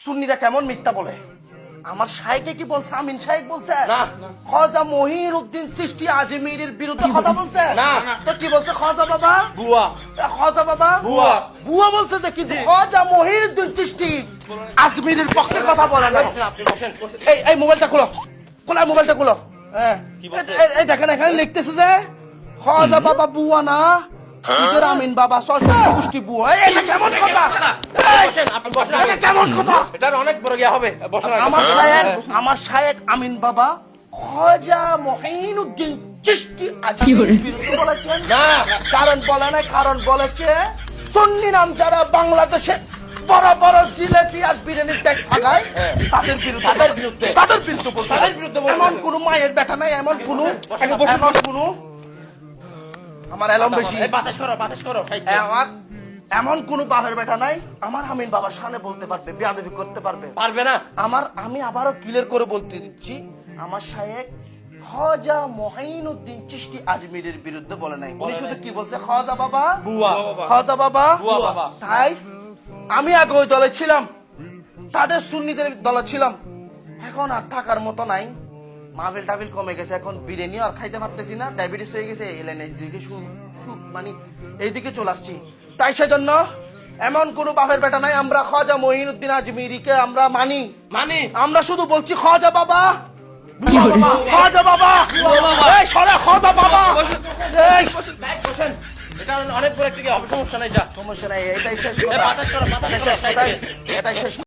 সুন্নিরা কেমন মিথ্যা বলে। আমার শাইখে কি বলছে? আমিন শাইখ বলছে না। খাজা মহিউদ্দিন চিশতি আজমিরের বিরুদ্ধে কথা বলছে না। তো কি বলছে? খাজা বাবা বুয়া খাজা বাবা বুয়া বুয়া বলছে যে, কিন্তু খাজা মহিউদ্দিন চিশতি আজমিরের পক্ষে কথা বলে না। আপনি বসেন এই মোবাইলটা খোলো, খোলা মোবাইলটা খোলো। হ্যাঁ এই দেখেন এখানে লিখতেছে যে খাজা বাবা বুয়া না, তোদের আমিন বাবা সরস্বতী গোষ্ঠী বুয়া। এটা কেমন কথা? বসেন আপনি বসেন এটা কেমন কথা? এটার অনেক বড় গিয়া হবে বসেন আমার শায়েখ আমিন বাবা খাজা মহিউদ্দিন চিশতি আজমিরের বিরুদ্ধে বলেছেন না। কারণ বলেছে সুন্নি নাম যারা বাংলাদেশে বড় বড় জিলেপি আর বিরিয়ানির ট্যাগ ফাগায় তাদের বিরুদ্ধে বলছে। এমন কোন মায়ের ব্যাটা নাই, এমন কোন আমার এলম বেশি বাতাস করো এমন কোন বাপের বেটা নাই আমার আমিন বাবার সামনে বলতে পারবে, বেয়াদবি করতে পারবে না আমি আবারও ক্লিয়ার করে বলতে দিচ্ছি, আমার শায়েখ খাজা মহিউদ্দিন চিশতি আজমিরের বিরুদ্ধে বলে নাই। উনি শুধু কি বলছে? খাজা বাবা বুয়া খাজা বাবা বুয়া বাবা। তাই আমি আগে ওই দলে ছিলাম, তাদের সুন্নিদের দলে ছিলাম, এখন আর থাকার মতো নাই। মাহফিল টাফিল কমে গেছে, এখন বিরিয়ানিও আর খাইতে পারতেছি না, ডায়াবেটিস হয়ে গেছে, মানে এইদিকে চলে আসছি। তাই সেজন্য এমন কোন বাপের বেটা নাই, আমরা খাজা মহিউদ্দিন আজমিরিকে আমরা মানি। আমরা শুধু বলছি খাজা বাবা খাজা বাবা এই সরে খাজা বাবা এই বসেন এটা অনেক বড় একটা সমস্যা নাই, সমস্যা নাই, এটাই শেষ কথা, এটাই শেষ কথা, এটাই শেষ।